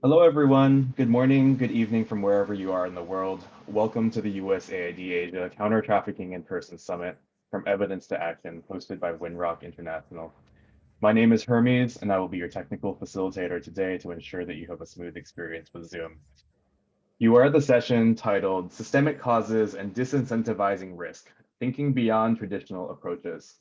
Hello, everyone. Good morning, good evening from wherever you are in the world. Welcome to the USAID Asia Counter Trafficking in Person Summit from Evidence to Action, hosted by Winrock International. My name is Hermes, and I will be your technical facilitator today to ensure that you have a smooth experience with Zoom. You are at the session titled Systemic Causes and Disincentivizing Risk, Thinking Beyond Traditional Approaches.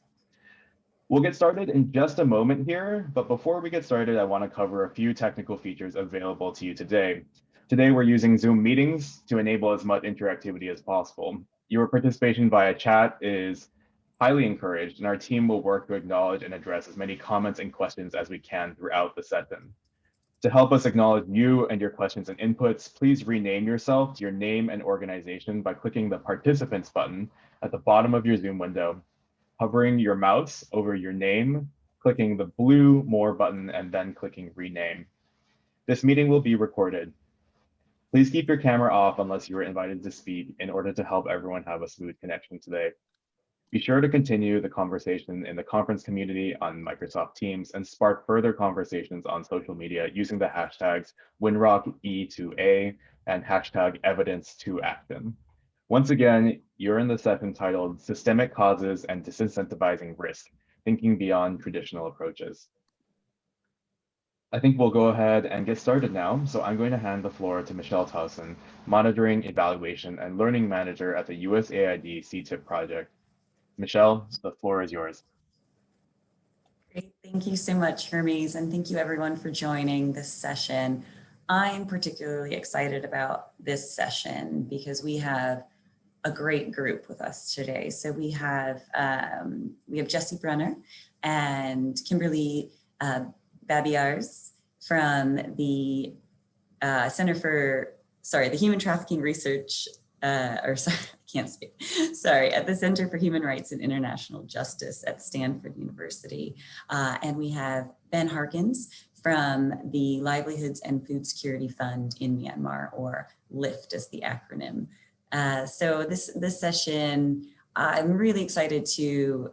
We'll get started in just a moment here, but before we get started, I want to cover a few technical features available to you today. Today, we're using Zoom meetings to enable as much interactivity as possible. Your participation via chat is highly encouraged, and our team will work to acknowledge and address as many comments and questions as we can throughout the session. To help us acknowledge you and your questions and inputs, please rename yourself to your name and organization by clicking the Participants button at the bottom of your Zoom window, hovering your mouse over your name, clicking the blue More button, and then clicking Rename. This meeting will be recorded. Please keep your camera off unless you are invited to speak in order to help everyone have a smooth connection today. Be sure to continue the conversation in the conference community on Microsoft Teams and spark further conversations on social media using the hashtags WinrockE2A and hashtag Evidence2Action. Once again, you're in the session titled Systemic Causes and Disincentivizing Risk, Thinking Beyond Traditional Approaches. I think we'll go ahead and get started now. So I'm going to hand the floor to Michelle Towson, Monitoring, Evaluation, and Learning Manager at the USAID CTIP project. Michelle, the floor is yours. Great. Thank you so much, Hermes, and thank you everyone for joining this session. I'm particularly excited about this session because we have a great group with us today. So we have Jesse Brunner and Kimberly Babiars from the the Human Trafficking Research, at the Center for Human Rights and International Justice at Stanford University. And we have Ben Harkins from the Livelihoods and Food Security Fund in Myanmar, or LIFT as the acronym. So this session, I'm really excited to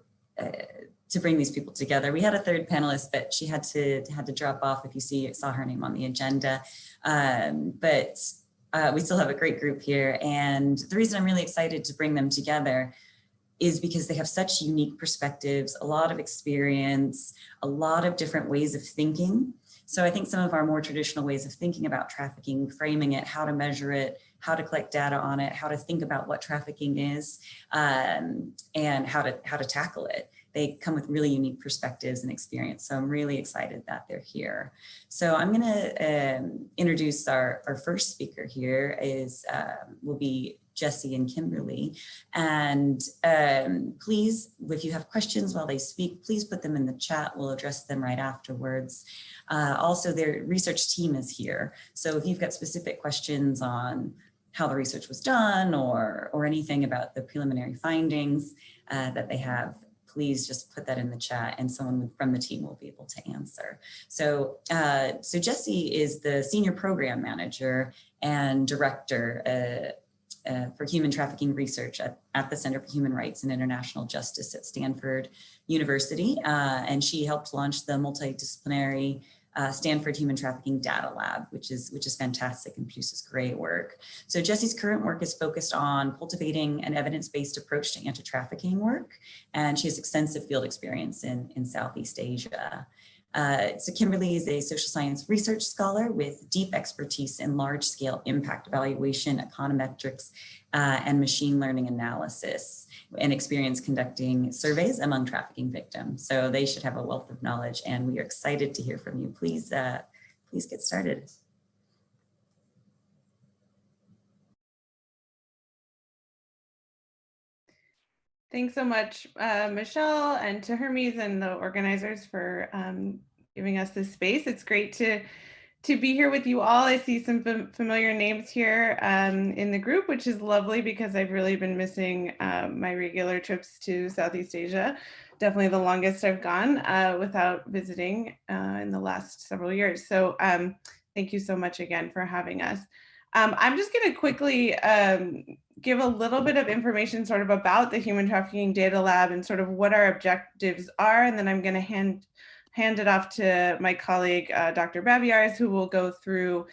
bring these people together. We had a third panelist, but she had to drop off if you saw her name on the agenda. But we still have a great group here. And the reason I'm really excited to bring them together is because they have such unique perspectives, a lot of experience, a lot of different ways of thinking. So I think some of our more traditional ways of thinking about trafficking, framing it, how to measure it, how to collect data on it, how to think about what trafficking is, and how to tackle it. They come with really unique perspectives and experience. So I'm really excited that they're here. So I'm gonna introduce our first speaker here will be Jesse and Kimberly. And please, if you have questions while they speak, please put them in the chat. We'll address them right afterwards. Also, their research team is here. So if you've got specific questions on how the research was done or anything about the preliminary findings that they have, please just put that in the chat and someone from the team will be able to answer. So Jesse is the Senior Program Manager and Director for Human Trafficking Research at the Center for Human Rights and International Justice at Stanford University. And she helped launch the Multidisciplinary Stanford Human Trafficking Data Lab, which is fantastic and produces great work. So Jesse's current work is focused on cultivating an evidence-based approach to anti-trafficking work, and she has extensive field experience in Southeast Asia. So Kimberly is a social science research scholar with deep expertise in large-scale impact evaluation, econometrics, and machine learning analysis, and experience conducting surveys among trafficking victims. So they should have a wealth of knowledge, and we are excited to hear from you. Please get started. Thanks so much, Michelle, and to Hermes and the organizers for giving us this space. It's great to be here with you all. I see some familiar names here in the group, which is lovely because I've really been missing my regular trips to Southeast Asia. Definitely the longest I've gone without visiting in the last several years. So thank you so much again for having us. I'm just going to quickly give a little bit of information sort of about the Human Trafficking Data Lab and sort of what our objectives are, and then I'm going to hand hand it off to my colleague, Dr. Babiars, who will go through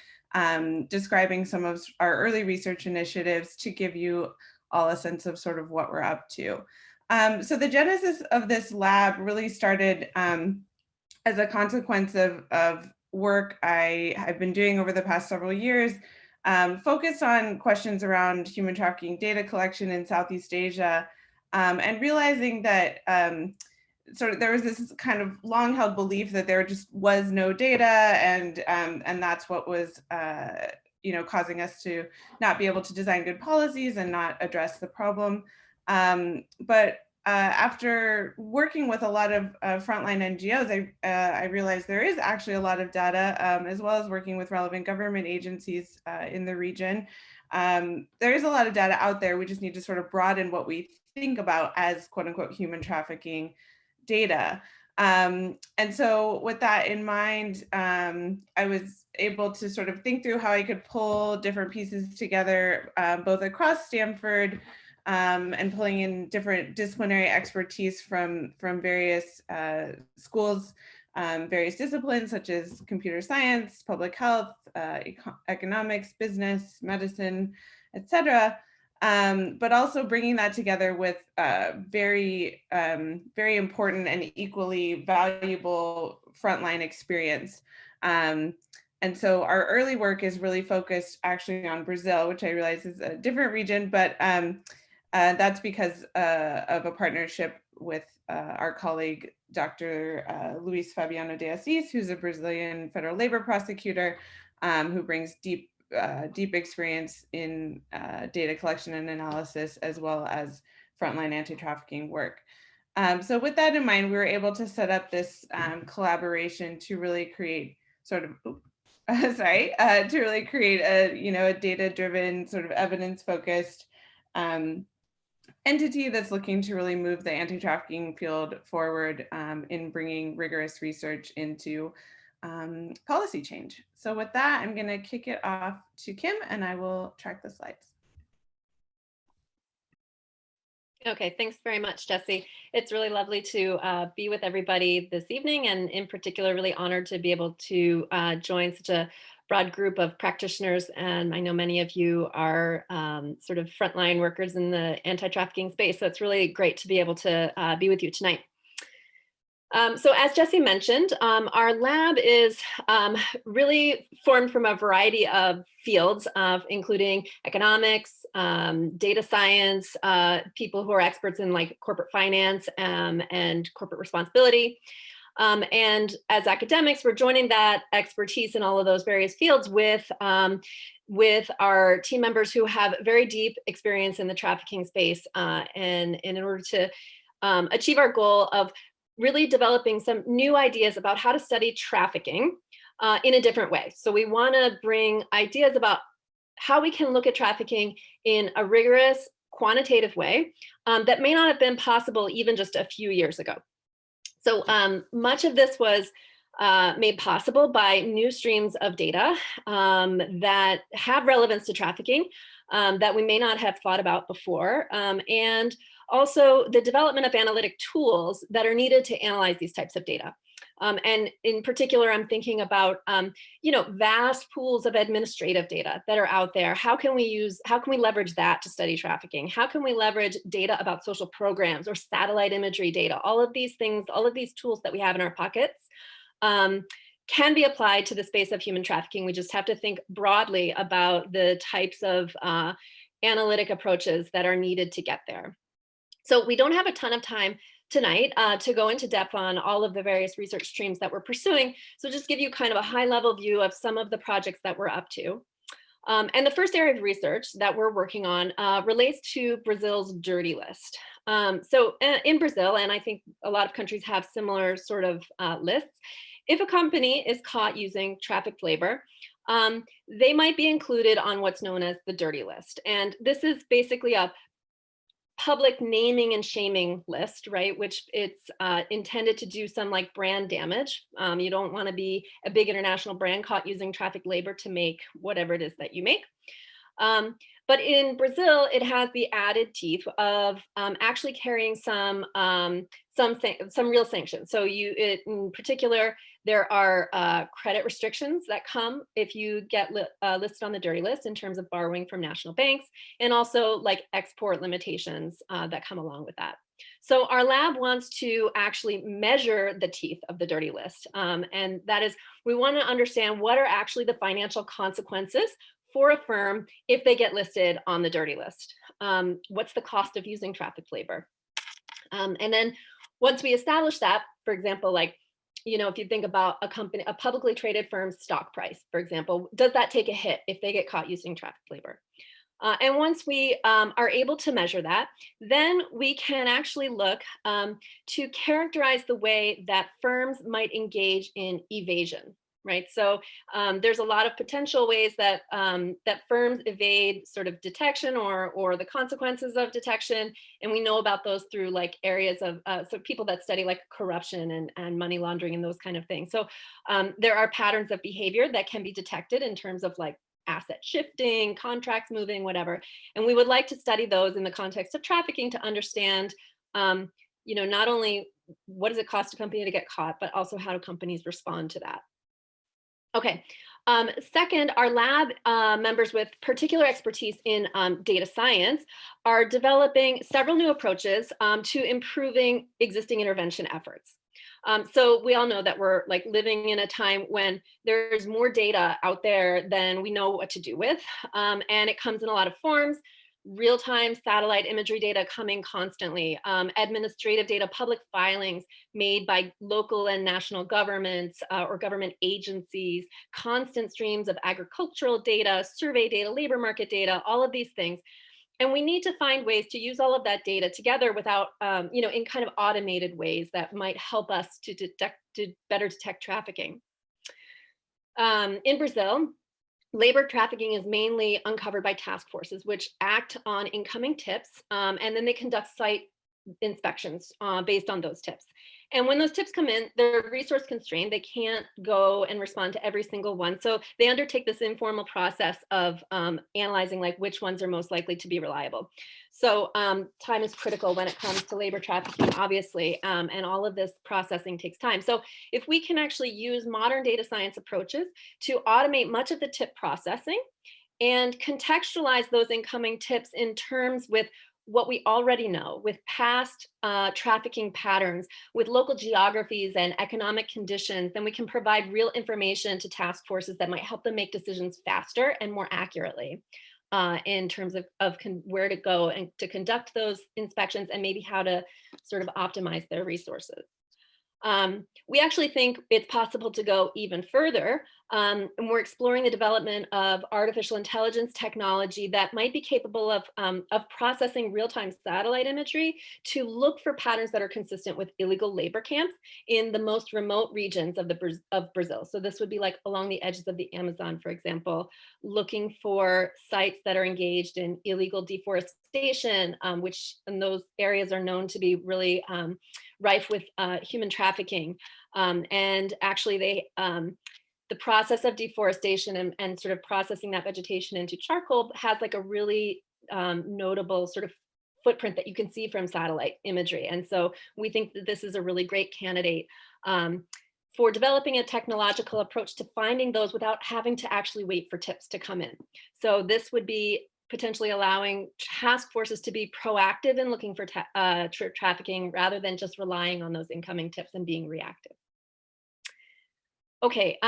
describing some of our early research initiatives to give you all a sense of sort of what we're up to. So the genesis of this lab really started as a consequence of work I've been doing over the past several years, focused on questions around human trafficking data collection in Southeast Asia, and realizing that sort of there was this kind of long held belief that there just was no data, and that's what was causing us to not be able to design good policies and not address the problem. But after working with a lot of frontline NGOs, I realized there is actually a lot of data, as well as working with relevant government agencies in the region. There is a lot of data out there. We just need to sort of broaden what we think about as quote unquote human trafficking data. And so with that in mind, I was able to sort of think through how I could pull different pieces together, both across Stanford, and pulling in different disciplinary expertise from various schools, various disciplines such as computer science, public health, economics, business, medicine, etc. But also bringing that together with very important and equally valuable frontline experience. And so our early work is really focused actually on Brazil, which I realize is a different region, but that's because of a partnership with our colleague, Dr. Luis Fabiano de Assis, who's a Brazilian federal labor prosecutor who brings deep experience in data collection and analysis, as well as frontline anti-trafficking work. So with that in mind, we were able to set up this collaboration to really create sort of, to really create a data-driven, sort of evidence-focused entity that's looking to really move the anti-trafficking field forward in bringing rigorous research into policy change. So with that, I'm going to kick it off to Kim, and I will track the slides. Okay, thanks very much, Jessie. It's really lovely to be with everybody this evening, and in particular, really honored to be able to join such a broad group of practitioners. And I know many of you are sort of frontline workers in the anti-trafficking space, so it's really great to be able to be with you tonight. So as Jessie mentioned, our lab is really formed from a variety of fields, including economics, data science, people who are experts in like corporate finance and corporate responsibility. And as academics, we're joining that expertise in all of those various fields with our team members who have very deep experience in the trafficking space, and in order to achieve our goal of really developing some new ideas about how to study trafficking in a different way. So we want to bring ideas about how we can look at trafficking in a rigorous, quantitative way that may not have been possible even just a few years ago. So much of this was made possible by new streams of data that have relevance to trafficking that we may not have thought about before, and also the development of analytic tools that are needed to analyze these types of data. And in particular, I'm thinking about vast pools of administrative data that are out there. How can we leverage that to study trafficking? How can we leverage data about social programs or satellite imagery data? All of these things, all of these tools that we have in our pockets can be applied to the space of human trafficking. We just have to think broadly about the types of analytic approaches that are needed to get there. So we don't have a ton of time tonight to go into depth on all of the various research streams that we're pursuing. So just give you kind of a high level view of some of the projects that we're up to. And the first area of research that we're working on relates to Brazil's dirty list. So in Brazil, and I think a lot of countries have similar sort of lists, if a company is caught using trafficked labor, they might be included on what's known as the dirty list. And this is basically a public naming and shaming list, right? Which it's intended to do some like brand damage. You don't want to be a big international brand caught using trafficked labor to make whatever it is that you make. But in Brazil, it has the added teeth of actually carrying some some real sanctions. So in particular, there are credit restrictions that come if you get listed on the dirty list in terms of borrowing from national banks, and also like export limitations that come along with that. So our lab wants to actually measure the teeth of the dirty list. And that is, we want to understand what are actually the financial consequences for a firm if they get listed on the dirty list. What's the cost of using trafficked labor? And then once we establish that, for example, like, if you think about a publicly traded firm's stock price, for example, does that take a hit if they get caught using trafficked labor? And once we are able to measure that, then we can actually look to characterize the way that firms might engage in evasion, right? So there's a lot of potential ways that that firms evade sort of detection or the consequences of detection, and we know about those through like areas of so people that study like corruption and money laundering and those kind of things. So there are patterns of behavior that can be detected in terms of like asset shifting, contracts moving, whatever. And we would like to study those in the context of trafficking to understand, not only what does it cost a company to get caught, but also how do companies respond to that. Okay. Second, our lab members with particular expertise in data science are developing several new approaches to improving existing intervention efforts. So we all know that we're like living in a time when there's more data out there than we know what to do with. And it comes in a lot of forms: real-time satellite imagery data coming constantly, administrative data, public filings made by local and national governments or government agencies, constant streams of agricultural data, survey data, labor market data, all of these things. And we need to find ways to use all of that data together without, in kind of automated ways that might help us to better detect trafficking. In Brazil, labor trafficking is mainly uncovered by task forces, which act on incoming tips, and then they conduct site inspections based on those tips. And when those tips come in, they're resource constrained. They can't go and respond to every single one. So they undertake this informal process of analyzing like which ones are most likely to be reliable. So time is critical when it comes to labor trafficking, obviously, and all of this processing takes time. So if we can actually use modern data science approaches to automate much of the tip processing and contextualize those incoming tips in terms with what we already know, with past trafficking patterns, with local geographies and economic conditions, then we can provide real information to task forces that might help them make decisions faster and more accurately in terms of where to go and to conduct those inspections and maybe how to sort of optimize their resources. We actually think it's possible to go even further, and we're exploring the development of artificial intelligence technology that might be capable of processing real-time satellite imagery to look for patterns that are consistent with illegal labor camps in the most remote regions of Brazil. So this would be like along the edges of the Amazon, for example, looking for sites that are engaged in illegal deforestation, which in those areas are known to be really rife with human trafficking. And actually the process of deforestation and sort of processing that vegetation into charcoal has like a really notable sort of footprint that you can see from satellite imagery. And so we think that this is a really great candidate for developing a technological approach to finding those without having to actually wait for tips to come in. So this would be potentially allowing task forces to be proactive in looking for trafficking rather than just relying on those incoming tips and being reactive. Okay,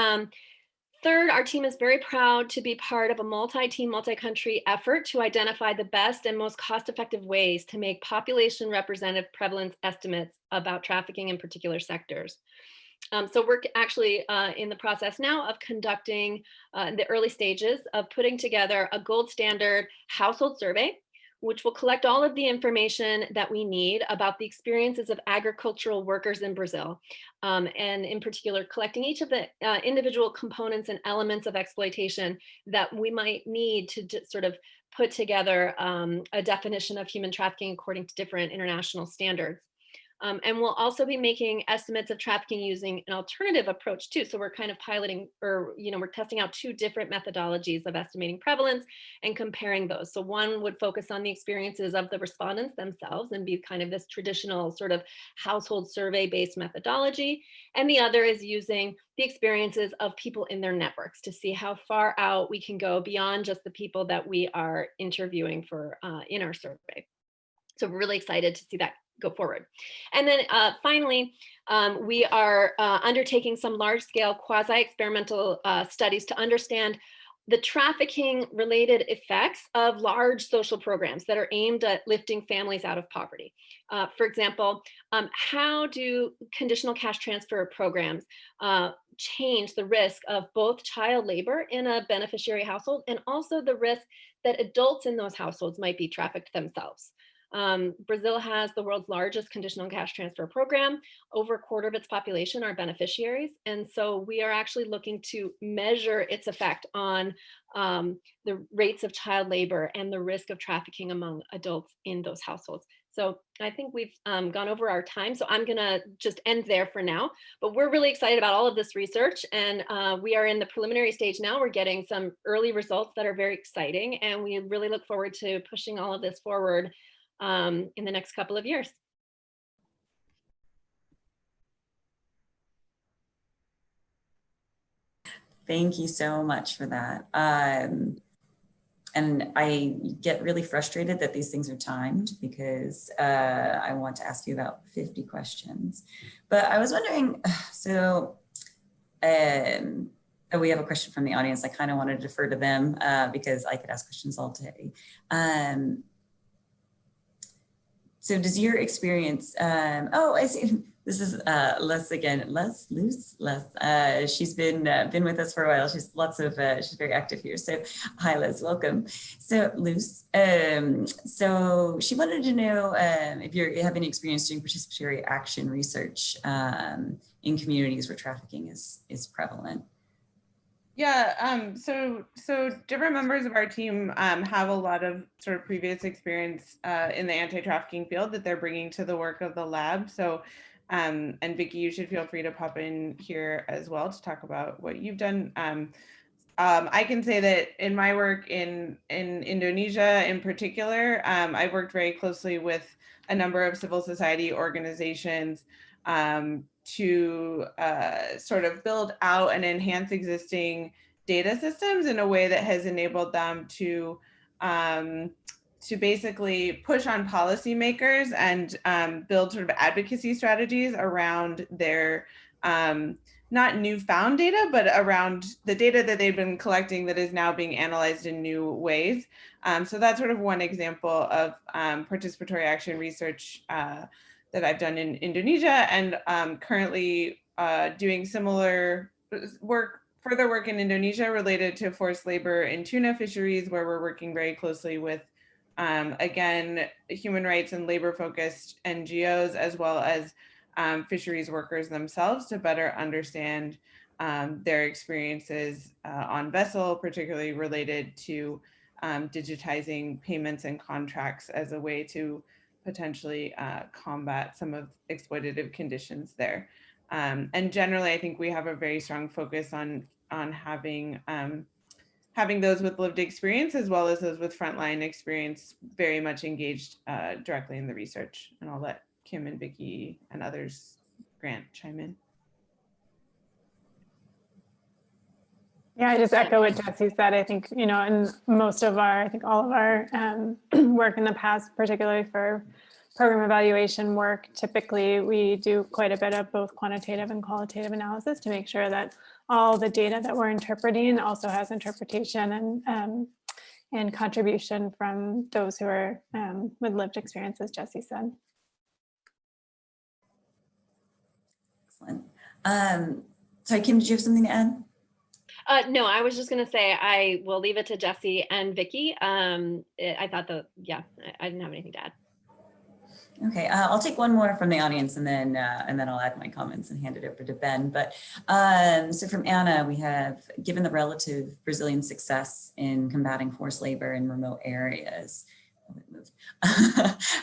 third, our team is very proud to be part of a multi-team, multi-country effort to identify the best and most cost-effective ways to make population representative prevalence estimates about trafficking in particular sectors. So we're actually in the process now of conducting the early stages of putting together a gold standard household survey, which will collect all of the information that we need about the experiences of agricultural workers in Brazil. And in particular, collecting each of the individual components and elements of exploitation that we might need to sort of put together a definition of human trafficking according to different international standards. And we'll also be making estimates of trafficking using an alternative approach too. So we're kind of piloting, or we're testing out 2 different methodologies of estimating prevalence and comparing those. So one would focus on the experiences of the respondents themselves and be kind of this traditional sort of household survey-based methodology. And the other is using the experiences of people in their networks to see how far out we can go beyond just the people that we are interviewing for in our survey. So we're really excited to see that go forward. And then finally, we are undertaking some large-scale quasi-experimental studies to understand the trafficking related effects of large social programs that are aimed at lifting families out of poverty. For example, how do conditional cash transfer programs change the risk of both child labor in a beneficiary household and also the risk that adults in those households might be trafficked themselves? Brazil has the world's largest conditional cash transfer program. Over 1/4 of its population are beneficiaries. And so we are actually looking to measure its effect on the rates of child labor and the risk of trafficking among adults in those households. So I think we've gone over our time, so I'm gonna just end there for now. But we're really excited about all of this research, and we are in the preliminary stage now. We're getting some early results that are very exciting, and we really look forward to pushing all of this forward in the next couple of years. Thank you so much for that. And I get really frustrated that these things are timed because I want to ask you about 50 questions. But I was wondering, so we have a question from the audience. I kind of want to defer to them because I could ask questions all day. So does your experience, oh, I see, this is Les. She's been with us for a while. She's she's very active here. So hi, Les, welcome. So Luce, so she wanted to know if you have any experience doing participatory action research in communities where trafficking is prevalent. Yeah, so different members of our team have a lot of sort of previous experience in the anti-trafficking field that they're bringing to the work of the lab. So, and Vicky, you should feel free to pop in here as well to talk about what you've done. I can say that in my work in Indonesia in particular, I've worked very closely with a number of civil society organizations to sort of build out and enhance existing data systems in a way that has enabled them to basically push on policymakers and build sort of advocacy strategies around their not newfound data, but around the data that they've been collecting that is now being analyzed in new ways. So that's sort of one example of participatory action research that I've done in Indonesia, and currently doing similar further work in Indonesia related to forced labor in tuna fisheries, where we're working very closely with, again, human rights and labor-focused NGOs, as well as fisheries workers themselves to better understand their experiences on vessel, particularly related to digitizing payments and contracts as a way to potentially combat some of exploitative conditions there. And generally, I think we have a very strong focus on having those with lived experience as well as those with frontline experience very much engaged directly in the research. And I'll let Kim and Vicky and others, Grant, chime in. Yeah, I just echo what Jesse said. I think, in most of our, I think all of our work in the past, particularly for program evaluation work, typically we do quite a bit of both quantitative and qualitative analysis to make sure that all the data that we're interpreting also has interpretation and contribution from those who are with lived experience, as Jesse said. Excellent. Sorry, Kim, did you have something to add? No, I was just going to say I will leave it to Jesse and Vicky. I thought I didn't have anything to add. Okay, I'll take one more from the audience and then I'll add my comments and hand it over to Ben. But so from Anna, we have, given the relative Brazilian success in combating forced labor in remote areas, it moved.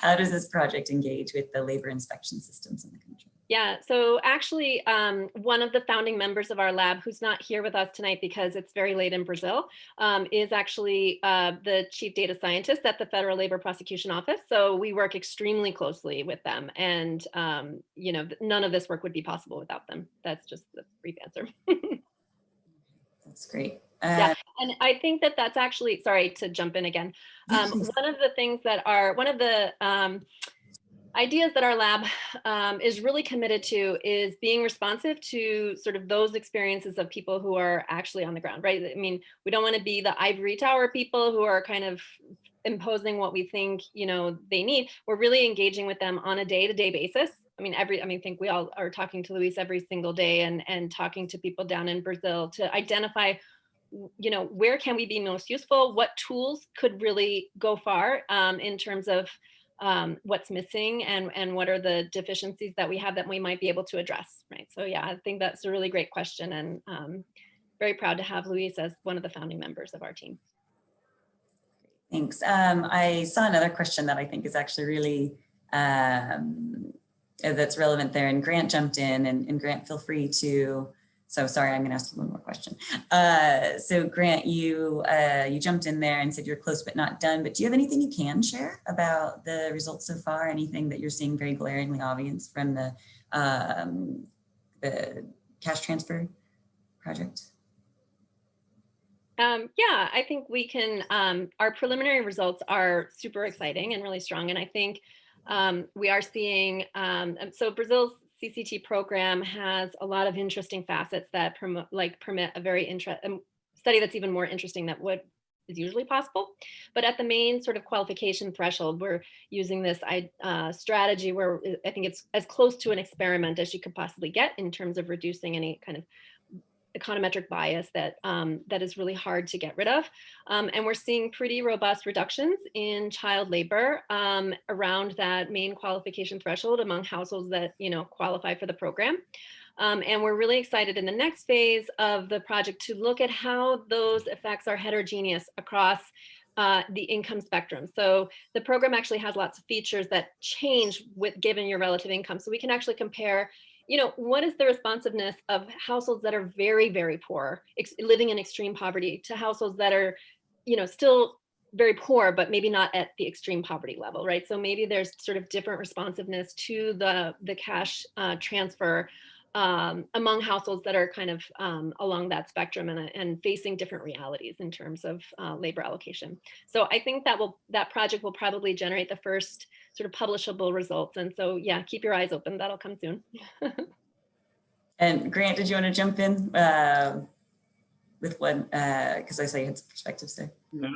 How does this project engage with the labor inspection systems in the country? Yeah, so actually one of the founding members of our lab, who's not here with us tonight because it's very late in Brazil, is actually the chief data scientist at the Federal Labor Prosecution Office. So we work extremely closely with them, and you know, none of this work would be possible without them. That's just the brief answer. That's great. Yeah, and I think that that's actually, sorry to jump in again. One of the things that are, one of the ideas that our lab is really committed to is being responsive to sort of those experiences of people who are actually on the ground, right? I mean, we don't want to be the ivory tower people who are kind of imposing what we think, you know, they need. We're really engaging with them on a day-to-day basis. I mean, I think we all are talking to Luis every single day and talking to people down in Brazil to identify, you know, where can we be most useful? What tools could really go far in terms of what's missing and what are the deficiencies that we have that we might be able to address, right? So yeah, I think that's a really great question, and very proud to have Luis as one of the founding members of our team. Thanks. I saw another question that I think is actually really, that's relevant there, and Grant jumped in, and Grant, feel free to, so sorry, I'm gonna ask you one more question. So Grant, you jumped in there and said you're close but not done, but do you have anything you can share about the results so far? Anything that you're seeing very glaringly obvious from the cash transfer project? Yeah, I think we can, our preliminary results are super exciting and really strong. And I think we are seeing, so Brazil's CCT program has a lot of interesting facets that permit a very study that's even more interesting than what is usually possible. But at the main sort of qualification threshold, we're using this strategy where I think it's as close to an experiment as you could possibly get in terms of reducing any kind of econometric bias that that is really hard to get rid of. And we're seeing pretty robust reductions in child labor around that main qualification threshold among households that, you know, qualify for the program. And we're really excited in the next phase of the project to look at how those effects are heterogeneous across the income spectrum. So the program actually has lots of features that change with given your relative income. So we can actually compare, you know, what is the responsiveness of households that are very, very poor, living in extreme poverty, to households that are, you know, still very poor, but maybe not at the extreme poverty level, right? So maybe there's sort of different responsiveness to the cash transfer among households that are kind of along that spectrum and facing different realities in terms of labor allocation. So I think that project will probably generate the first sort of publishable results. And so, yeah, keep your eyes open. That'll come soon. And Grant, did you want to jump in with one? Because I saw you had some perspectives there. No,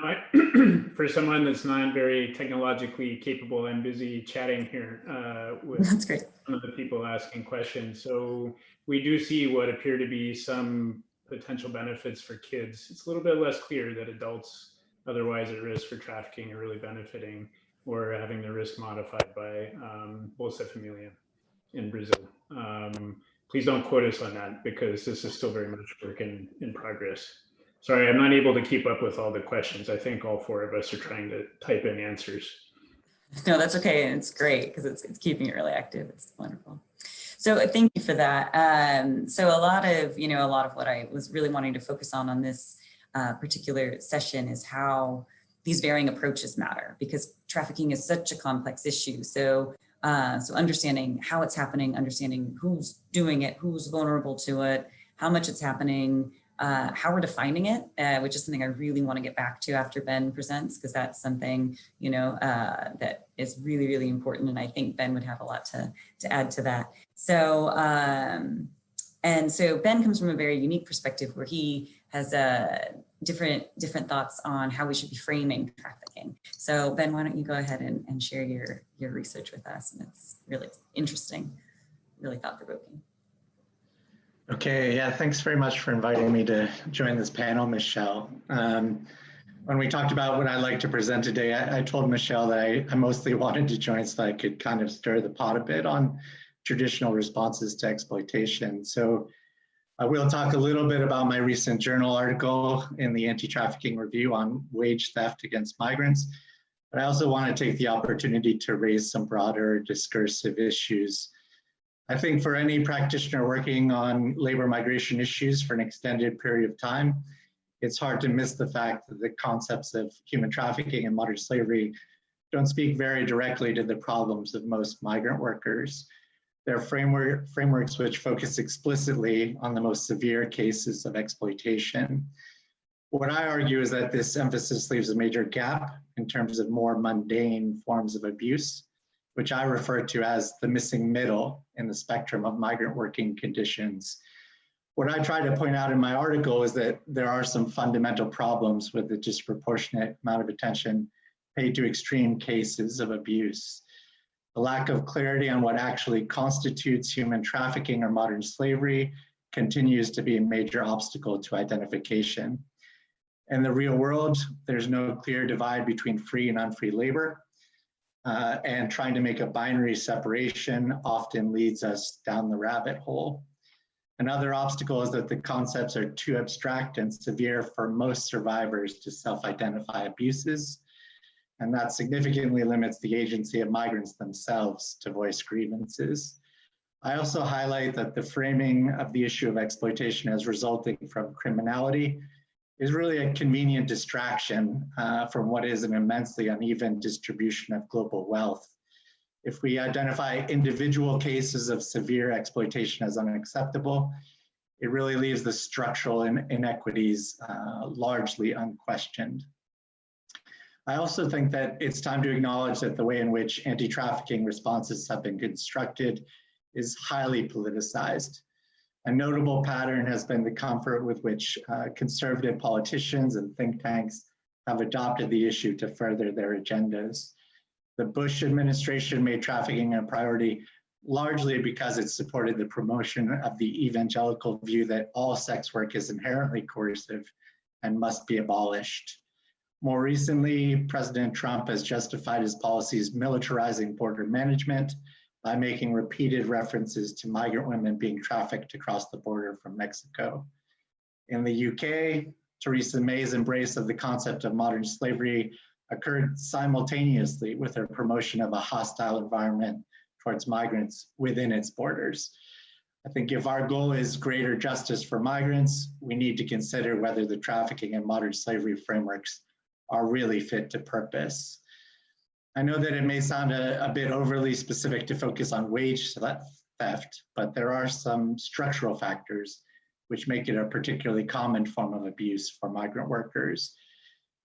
for someone that's not very technologically capable, I'm busy chatting here with That's great. some of the people asking questions. So we do see what appear to be some potential benefits for kids. It's a little bit less clear that adults otherwise at risk for trafficking are really benefiting or having their risk modified by Bolsa Familia in Brazil. Please don't quote us on that because this is still very much work in progress. Sorry, I'm not able to keep up with all the questions. I think all four of us are trying to type in answers. No, that's okay. And it's great because it's keeping it really active. It's wonderful. So thank you for that. So a lot of what I was really wanting to focus on this particular session is how these varying approaches matter, because trafficking is such a complex issue. So understanding how it's happening, understanding who's doing it, who's vulnerable to it, how much it's happening, how we're defining it, which is something I really want to get back to after Ben presents, because that's something, that is really, really important. And I think Ben would have a lot to add to that. So, and so Ben comes from a very unique perspective where he has different thoughts on how we should be framing trafficking. So Ben, why don't you go ahead and share your research with us? And it's really interesting, really thought-provoking. Okay, yeah, thanks very much for inviting me to join this panel, Michelle. When we talked about what I'd like to present today, I told Michelle that I mostly wanted to join so I could kind of stir the pot a bit on traditional responses to exploitation. So I will talk a little bit about my recent journal article in the Anti-Trafficking Review on wage theft against migrants. But I also want to take the opportunity to raise some broader discursive issues. I think for any practitioner working on labor migration issues for an extended period of time, it's hard to miss the fact that the concepts of human trafficking and modern slavery don't speak very directly to the problems of most migrant workers. They're frameworks which focus explicitly on the most severe cases of exploitation. What I argue is that this emphasis leaves a major gap in terms of more mundane forms of abuse, which I refer to as the missing middle in the spectrum of migrant working conditions. What I try to point out in my article is that there are some fundamental problems with the disproportionate amount of attention paid to extreme cases of abuse. The lack of clarity on what actually constitutes human trafficking or modern slavery continues to be a major obstacle to identification. In the real world, there's no clear divide between free and unfree labor, and trying to make a binary separation often leads us down the rabbit hole. Another obstacle is that the concepts are too abstract and severe for most survivors to self-identify abuses, and that significantly limits the agency of migrants themselves to voice grievances. I also highlight that the framing of the issue of exploitation as resulting from criminality is really a convenient distraction from what is an immensely uneven distribution of global wealth. If we identify individual cases of severe exploitation as unacceptable, it really leaves the structural inequities largely unquestioned. I also think that it's time to acknowledge that the way in which anti-trafficking responses have been constructed is highly politicized. A notable pattern has been the comfort with which conservative politicians and think tanks have adopted the issue to further their agendas. The Bush administration made trafficking a priority largely because it supported the promotion of the evangelical view that all sex work is inherently coercive and must be abolished. More recently, President Trump has justified his policies militarizing border management by making repeated references to migrant women being trafficked across the border from Mexico. In the UK, Theresa May's embrace of the concept of modern slavery occurred simultaneously with her promotion of a hostile environment towards migrants within its borders. I think if our goal is greater justice for migrants, we need to consider whether the trafficking and modern slavery frameworks are really fit to purpose. I know that it may sound a bit overly specific to focus on wage theft, but there are some structural factors which make it a particularly common form of abuse for migrant workers.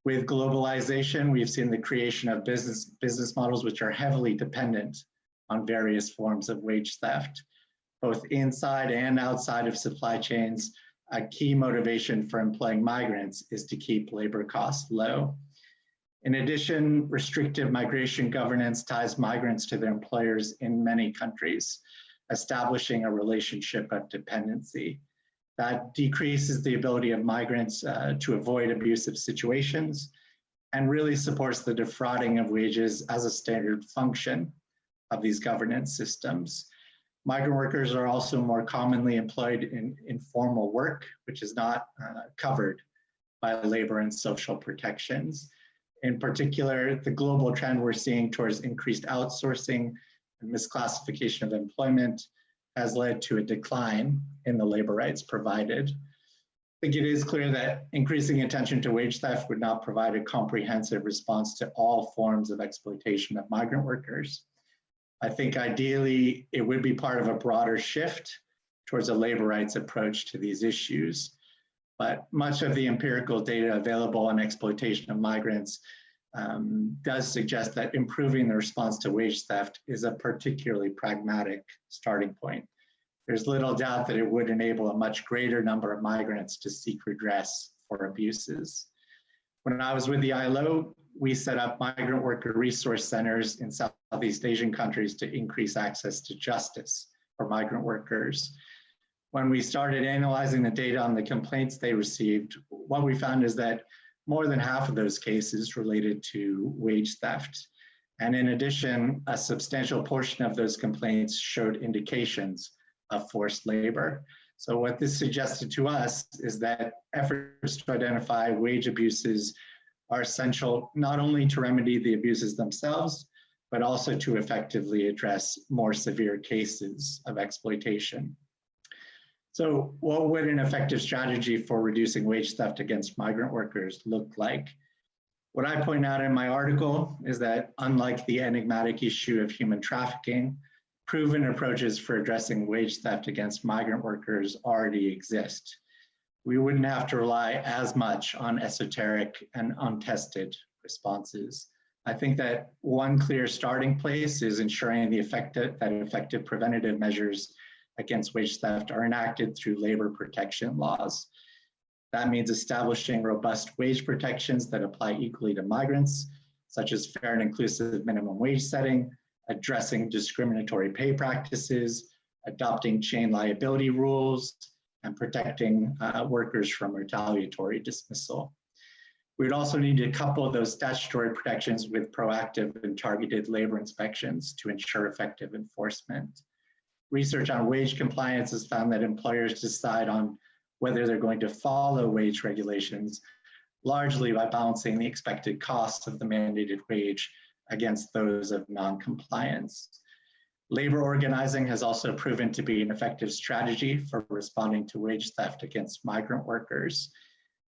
With globalization, we've seen the creation of business models which are heavily dependent on various forms of wage theft. Both inside and outside of supply chains, a key motivation for employing migrants is to keep labor costs low. In addition, restrictive migration governance ties migrants to their employers in many countries, establishing a relationship of dependency. That decreases the ability of migrants to avoid abusive situations and really supports the defrauding of wages as a standard function of these governance systems. Migrant workers are also more commonly employed in informal work, which is not covered by labor and social protections. In particular, the global trend we're seeing towards increased outsourcing and misclassification of employment has led to a decline in the labor rights provided. I think it is clear that increasing attention to wage theft would not provide a comprehensive response to all forms of exploitation of migrant workers. I think ideally it would be part of a broader shift towards a labor rights approach to these issues. But much of the empirical data available on exploitation of migrants does suggest that improving the response to wage theft is a particularly pragmatic starting point. There's little doubt that it would enable a much greater number of migrants to seek redress for abuses. When I was with the ILO, we set up migrant worker resource centers in Southeast Asian countries to increase access to justice for migrant workers. When we started analyzing the data on the complaints they received, what we found is that more than half of those cases related to wage theft. And in addition, a substantial portion of those complaints showed indications of forced labor. So what this suggested to us is that efforts to identify wage abuses are essential not only to remedy the abuses themselves, but also to effectively address more severe cases of exploitation. So what would an effective strategy for reducing wage theft against migrant workers look like? What I point out in my article is that unlike the enigmatic issue of human trafficking, proven approaches for addressing wage theft against migrant workers already exist. We wouldn't have to rely as much on esoteric and untested responses. I think that one clear starting place is ensuring that effective preventative measures against wage theft are enacted through labor protection laws. That means establishing robust wage protections that apply equally to migrants, such as fair and inclusive minimum wage setting, addressing discriminatory pay practices, adopting chain liability rules, and protecting workers from retaliatory dismissal. We would also need to couple those statutory protections with proactive and targeted labor inspections to ensure effective enforcement. Research on wage compliance has found that employers decide on whether they're going to follow wage regulations largely by balancing the expected costs of the mandated wage against those of non-compliance. Labor organizing has also proven to be an effective strategy for responding to wage theft against migrant workers.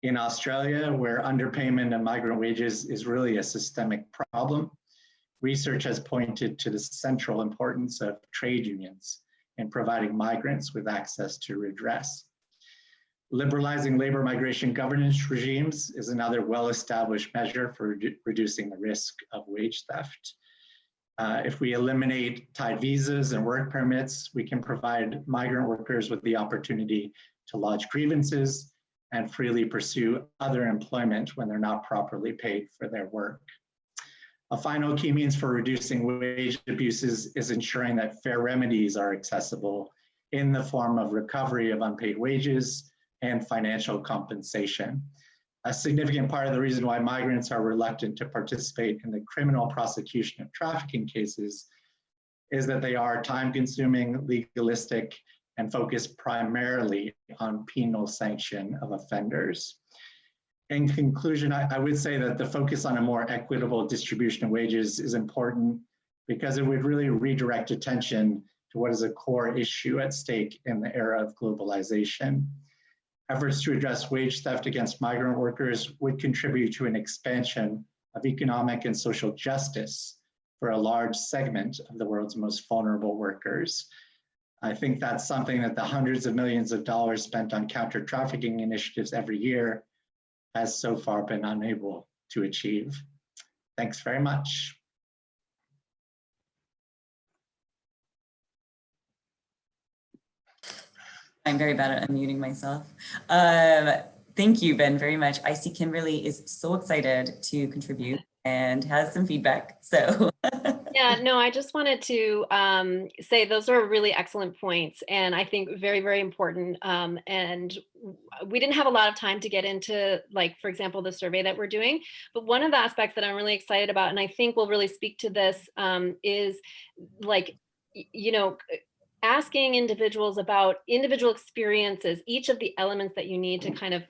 In Australia, where underpayment of migrant wages is really a systemic problem, research has pointed to the central importance of trade unions in providing migrants with access to redress. Liberalizing labor migration governance regimes is another well-established measure for reducing the risk of wage theft. If we eliminate tied visas and work permits, we can provide migrant workers with the opportunity to lodge grievances and freely pursue other employment when they're not properly paid for their work. A final key means for reducing wage abuses is ensuring that fair remedies are accessible in the form of recovery of unpaid wages and financial compensation. A significant part of the reason why migrants are reluctant to participate in the criminal prosecution of trafficking cases is that they are time-consuming, legalistic, and focus primarily on penal sanction of offenders. In conclusion, I would say that the focus on a more equitable distribution of wages is important because it would really redirect attention to what is a core issue at stake in the era of globalization. Efforts to address wage theft against migrant workers would contribute to an expansion of economic and social justice for a large segment of the world's most vulnerable workers. I think that's something that the hundreds of millions of dollars spent on counter-trafficking initiatives every year has so far been unable to achieve. Thanks very much. I'm very bad at unmuting myself. Thank you, Ben, very much. I see Kimberly is so excited to contribute and has some feedback, so. Yeah, no, I just wanted to say those are really excellent points, and I think very, very important. And we didn't have a lot of time to get into, like, for example, the survey that we're doing. But one of the aspects that I'm really excited about, and I think will really speak to this, is like, you know, asking individuals about individual experiences, each of the elements that you need to kind of,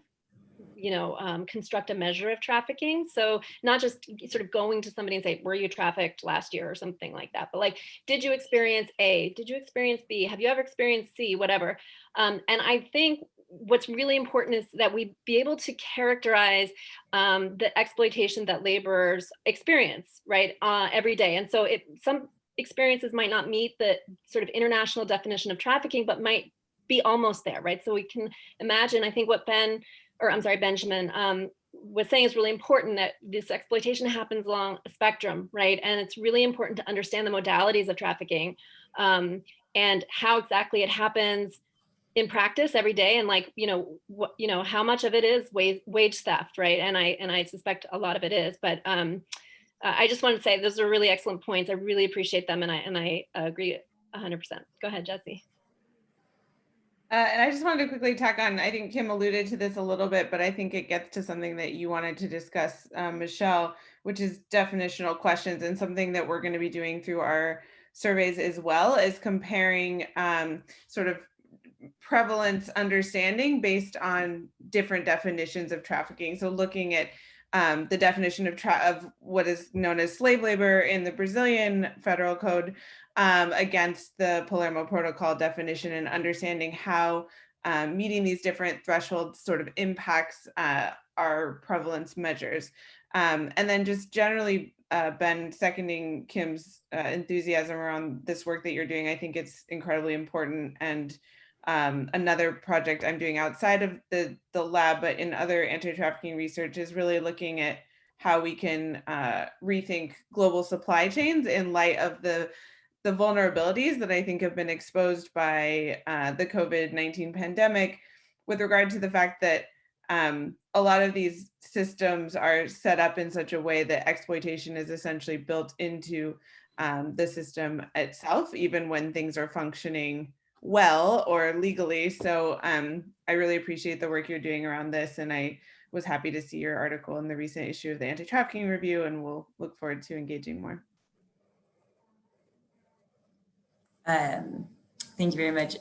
you know, construct a measure of trafficking. So not just sort of going to somebody and say, were you trafficked last year or something like that, but like, did you experience A? Did you experience B? Have you ever experienced C? Whatever. And I think what's really important is that we be able to characterize the exploitation that laborers experience, right, every day. And so some experiences might not meet the sort of international definition of trafficking, but might be almost there, right? So we can imagine, I think what Benjamin was saying is really important, that this exploitation happens along a spectrum, right? And it's really important to understand the modalities of trafficking and how exactly it happens in practice every day, and like, you know, how much of it is wage theft, right? And I suspect a lot of it is, but I just want to say those are really excellent points. I really appreciate them, and I agree 100%. Go ahead, Jesse. And I just wanted to quickly tack on, I think Kim alluded to this a little bit, but I think it gets to something that you wanted to discuss, Michelle, which is definitional questions, and something that we're going to be doing through our surveys as well, is comparing sort of prevalence understanding based on different definitions of trafficking. So looking at the definition of what is known as slave labor in the Brazilian federal code against the Palermo Protocol definition, and understanding how meeting these different thresholds sort of impacts our prevalence measures. And then just generally, Ben, seconding Kim's enthusiasm around this work that you're doing. I think it's incredibly important. And another project I'm doing outside of the lab, but in other anti-trafficking research, is really looking at how we can rethink global supply chains in light of the vulnerabilities that I think have been exposed by the COVID-19 pandemic, with regard to the fact that a lot of these systems are set up in such a way that exploitation is essentially built into the system itself, even when things are functioning well or legally. So I really appreciate the work you're doing around this, and I was happy to see your article in the recent issue of the Anti-Trafficking Review, and we'll look forward to engaging more. Thank you very much.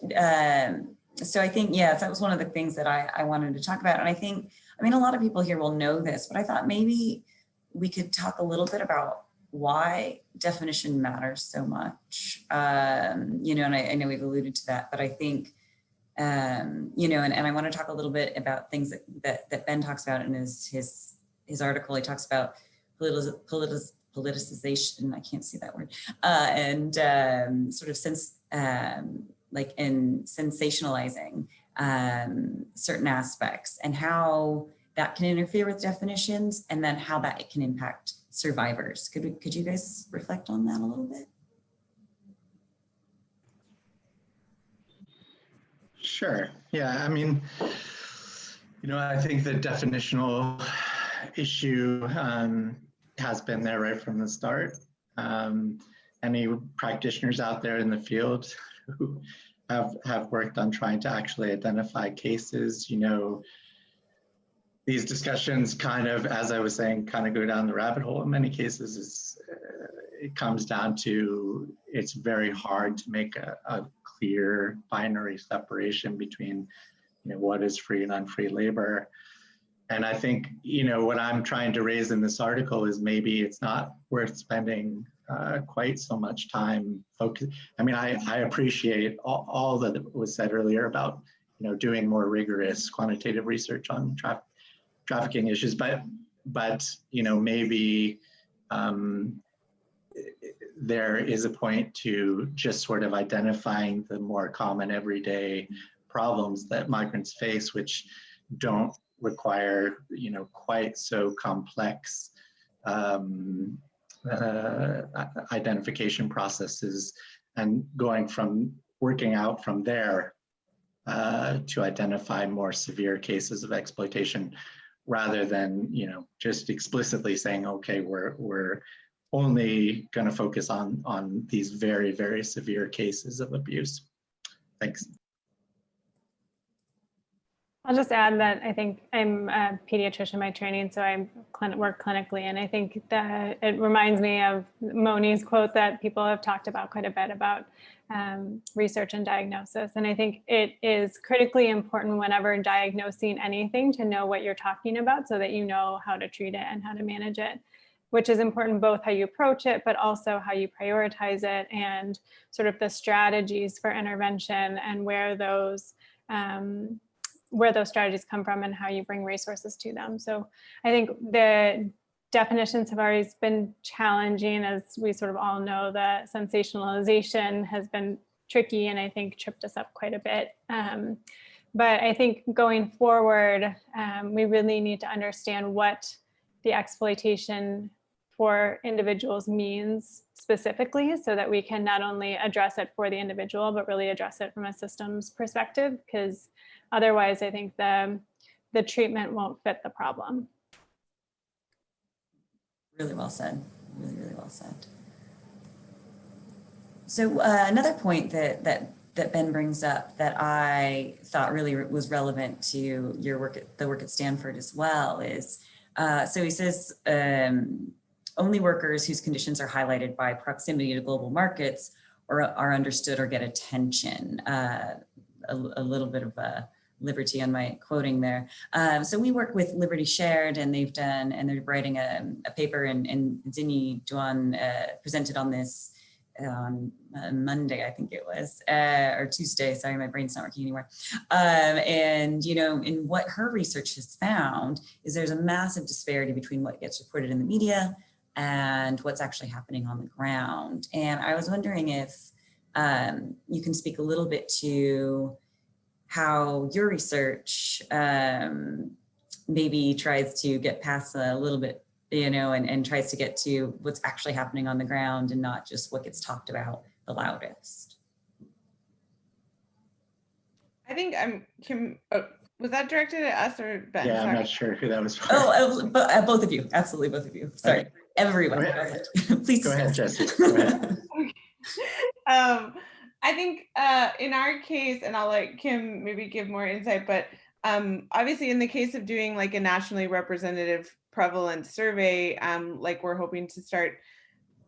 So I think, yes, that was one of the things that I wanted to talk about. And I think, I mean, a lot of people here will know this, but I thought maybe we could talk a little bit about why definition matters so much. You know, and I know we've alluded to that, but I think, you know, and I want to talk a little bit about things that Ben talks about in his article. He talks about politicization, I can't see that word, and sort of sensationalizing certain aspects, and how that can interfere with definitions, and then how that can impact survivors. Could you guys reflect on that a little bit? Sure. Yeah, I mean, you know, I think the definitional issue has been there right from the start. Any practitioners out there in the field who have worked on trying to actually identify cases, you know, these discussions kind of, as I was saying, kind of go down the rabbit hole in many cases. It comes down to, it's very hard to make a clear binary separation between, you know, what is free and unfree labor. And I think, you know, what I'm trying to raise in this article is maybe it's not worth spending quite so much time focus. I mean, I appreciate all that was said earlier about, you know, doing more rigorous quantitative research on trafficking issues, but you know, maybe there is a point to just sort of identifying the more common everyday problems that migrants face, which don't require, you know, quite so complex identification processes, and working out from there to identify more severe cases of exploitation, rather than, you know, just explicitly saying, okay, we're only going to focus on these very, very severe cases of abuse. Thanks. I'll just add that I think I'm a pediatrician by training, so I work clinically, and I think that it reminds me of Moni's quote that people have talked about quite a bit about research and diagnosis. And I think it is critically important whenever diagnosing anything to know what you're talking about, so that you know how to treat it and how to manage it, which is important both how you approach it, but also how you prioritize it, and sort of the strategies for intervention, and where those strategies come from, and how you bring resources to them. So I think the definitions have always been challenging. As we sort of all know, the sensationalization has been tricky, and I think tripped us up quite a bit. But I think going forward, we really need to understand what the exploitation for individuals means specifically, so that we can not only address it for the individual, but really address it from a systems perspective, because otherwise I think the treatment won't fit the problem. Really well said, really, really well said. So another point that Ben brings up that I thought really was relevant to your work, the work at Stanford as well, is, so he says, only workers whose conditions are highlighted by proximity to global markets or are understood or get attention. A little bit of a Liberty on my quoting there. So we work with Liberty Shared, and they're writing a paper, and Zinni Duan presented on this on Monday, I think it was, or Tuesday. Sorry, my brain's not working anymore. And, you know, in what her research has found is there's a massive disparity between what gets reported in the media and what's actually happening on the ground. And I was wondering if you can speak a little bit to how your research maybe tries to get past a little bit, you know, and tries to get to what's actually happening on the ground and not just what gets talked about the loudest. I think was that directed at us or Ben? Yeah, Sorry. I'm not sure who that was for. Both of you, absolutely both of you. Sorry, Okay. everyone. Go ahead. Please. Go ahead, Jesse. Go ahead. I think in our case, and I'll let Kim maybe give more insight, but obviously in the case of doing like a nationally representative prevalence survey, like we're hoping to start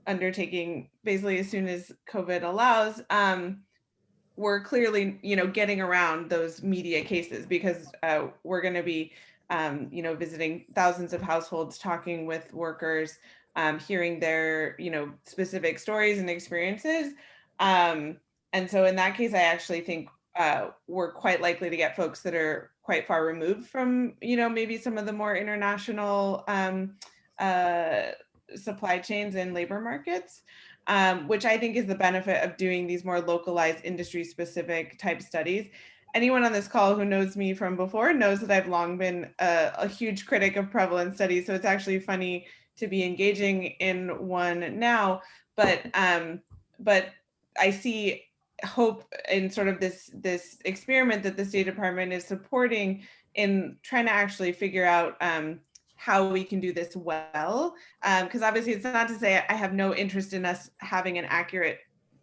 undertaking basically as soon as COVID allows, we're clearly, you know, getting around those media cases because we're going to be, you know, visiting thousands of households, talking with workers, hearing their, you know, specific stories and experiences. And so in that case, I actually think we're quite likely to get folks that are quite far removed from, you know, maybe some of the more international supply chains and labor markets, which I think is the benefit of doing these more localized industry specific type studies. Anyone on this call who knows me from before knows that I've long been a huge critic of prevalence studies. So it's actually funny to be engaging in one now, but I see hope in sort of this experiment that the State Department is supporting in trying to actually figure out how we can do this well. Because obviously it's not to say I have no interest in us having an accurate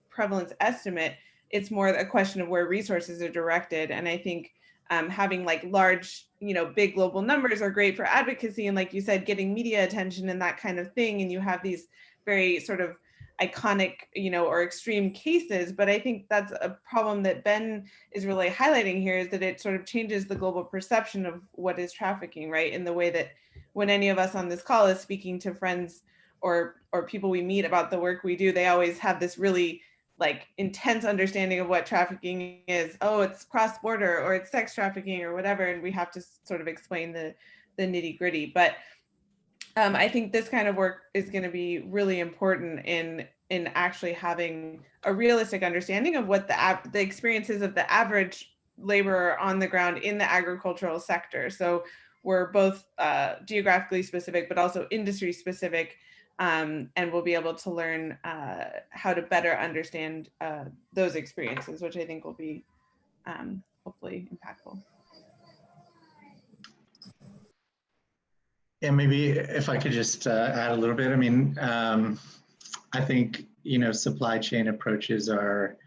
prevalence estimate. It's more a question of where resources are directed. And I think having like large, you know, big global numbers are great for advocacy. And like you said, getting media attention and that kind of thing. And you have these very sort of iconic, you know, or extreme cases. But I think that's a problem that Ben is really highlighting here, is that it sort of changes the global perception of what is trafficking, right? In the way that when any of us on this call is speaking to friends or people we meet about the work we do, they always have this really like intense understanding of what trafficking is. Oh, it's cross-border, or it's sex trafficking, or whatever. And we have to sort of explain the nitty-gritty. But I think this kind of work is going to be really important in actually having a realistic understanding of what the experiences of the average laborer on the ground in the agricultural sector. So we're both geographically specific, but also industry specific, and we'll be able to learn how to better understand those experiences, which I think will be hopefully impactful. Yeah, maybe if I could just add a little bit. I mean, I think, you know, supply chain approaches are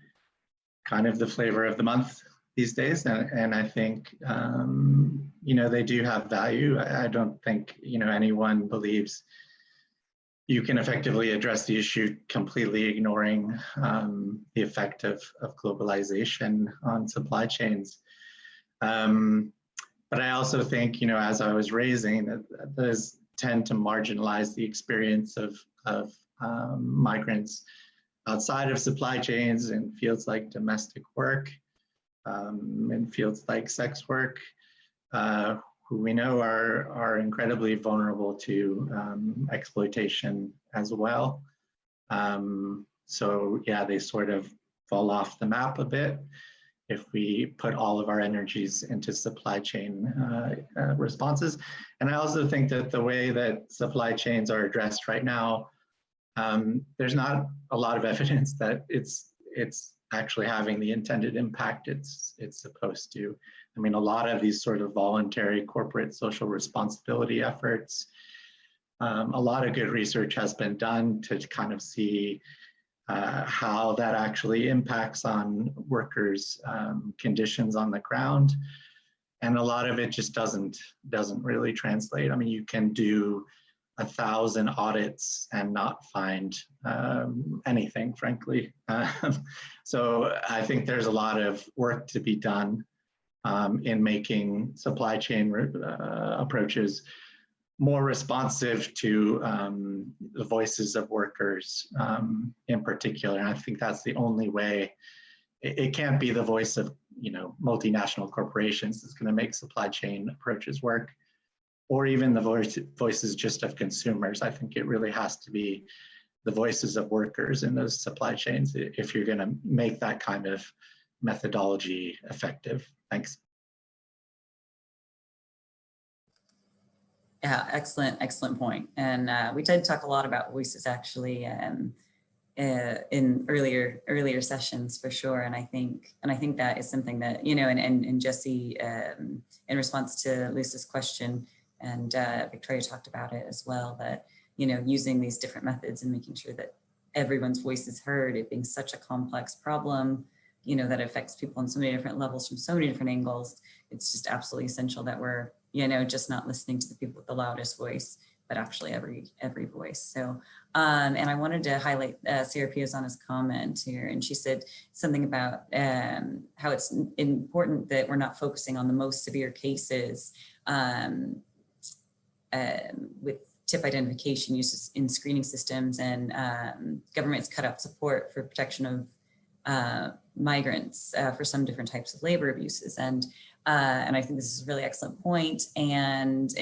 kind of the flavor of the month these days. And I think, you know, they do have value. I don't think, you know, anyone believes you can effectively address the issue completely ignoring the effect of globalization on supply chains. But I also think, you know, as I was raising, that those tend to marginalize the experience of migrants outside of supply chains in fields like domestic work, in fields like sex work, who we know are incredibly vulnerable to exploitation as well. So yeah, they sort of fall off the map a bit if we put all of our energies into supply chain responses. And I also think that the way that supply chains are addressed right now, there's not a lot of evidence that it's actually having the intended impact it's supposed to. I mean, a lot of these sort of voluntary corporate social responsibility efforts, a lot of good research has been done to kind of see how that actually impacts on workers' conditions on the ground. And a lot of it just doesn't really translate. I mean, you can do 1,000 audits and not find anything, frankly. So I think there's a lot of work to be done in making supply chain approaches more responsive to the voices of workers in particular. And I think that's the only way. It can't be the voice of multinational corporations that's going to make supply chain approaches work, or even the voices just of consumers. I think it really has to be the voices of workers in those supply chains if you're going to make that kind of methodology effective. Thanks. Yeah, excellent point. And we did talk a lot about voices actually in earlier sessions for sure. And I think that is something that, and Jesse, in response to Lisa's question, and Victoria talked about it as well, that, using these different methods and making sure that everyone's voice is heard, it being such a complex problem, that affects people on so many different levels from so many different angles. It's just absolutely essential that we're, just not listening to the people with the loudest voice, but actually every voice. So, and I wanted to highlight Sarah Piazzana's comment here, and she said something about how it's important that we're not focusing on the most severe cases with tip identification uses in screening systems, and governments cut out support for protection of migrants for some different types of labor abuses. And I think this is a really excellent point. And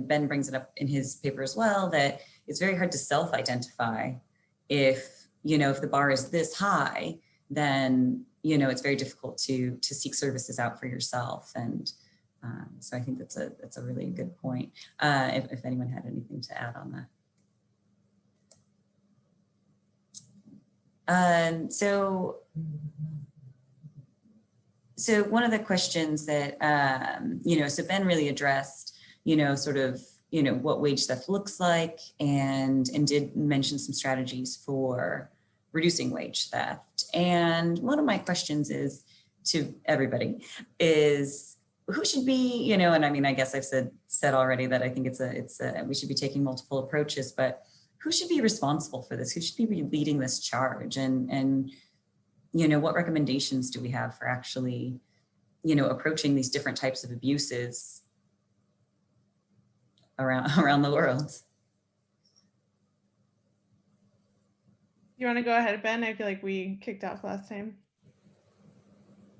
Ben brings it up in his paper as well, that it's very hard to self-identify if the bar is this high, then, it's very difficult to seek services out for yourself. And so I think that's a really good point. If anyone had anything to add on that. So one of the questions that, so Ben really addressed, sort of, what wage theft looks like, and did mention some strategies for reducing wage theft. And one of my questions is to everybody is, who should be, and I mean, I guess I've said already that I think we should be taking multiple approaches, but who should be responsible for this? Who should be leading this charge? And what recommendations do we have for actually, approaching these different types of abuses around the world? You want to go ahead, Ben? I feel like we kicked off last time.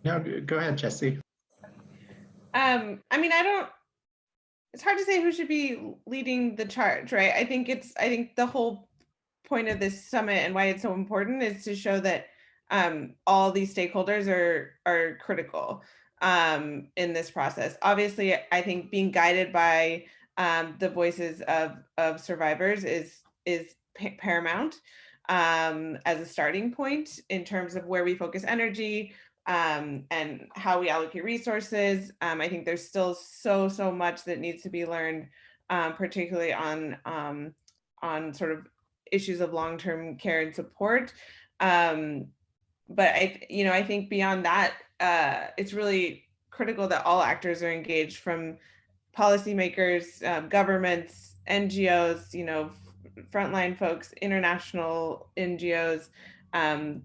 No, go ahead, Jesse. I mean, it's hard to say who should be leading the charge, right? I think the whole point of this summit and why it's so important is to show that all these stakeholders are critical in this process. Obviously, I think being guided by the voices of survivors is paramount as a starting point in terms of where we focus energy and how we allocate resources. I think there's still so much that needs to be learned, particularly on sort of issues of long-term care and support. But I think beyond that, it's really critical that all actors are engaged, from policymakers, governments, NGOs, frontline folks, international NGOs,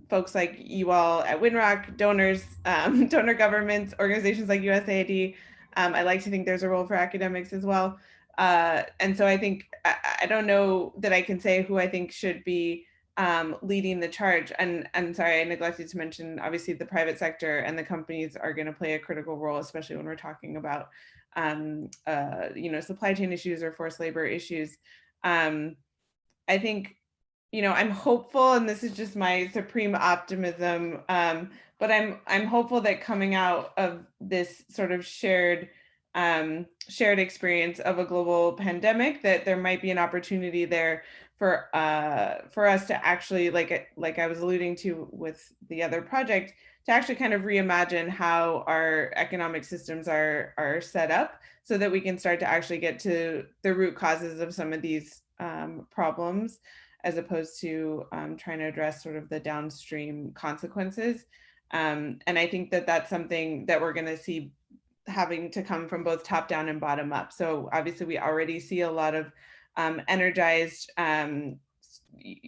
folks like you all at Winrock, donors, donor governments, organizations like USAID. I like to think there's a role for academics as well. And so I think, I don't know that I can say who I think should be leading the charge. And sorry, I neglected to mention, obviously the private sector and the companies are going to play a critical role, especially when we're talking about, supply chain issues or forced labor issues. I think, I'm hopeful, and this is just my supreme optimism, but I'm hopeful that coming out of this sort of shared experience of a global pandemic, that there might be an opportunity there for us to actually, like I was alluding to with the other project, to actually kind of reimagine how our economic systems are set up, so that we can start to actually get to the root causes of some of these problems, as opposed to trying to address sort of the downstream consequences. And I think that that's something that we're going to see having to come from both top down and bottom up. So obviously we already see a lot of energized,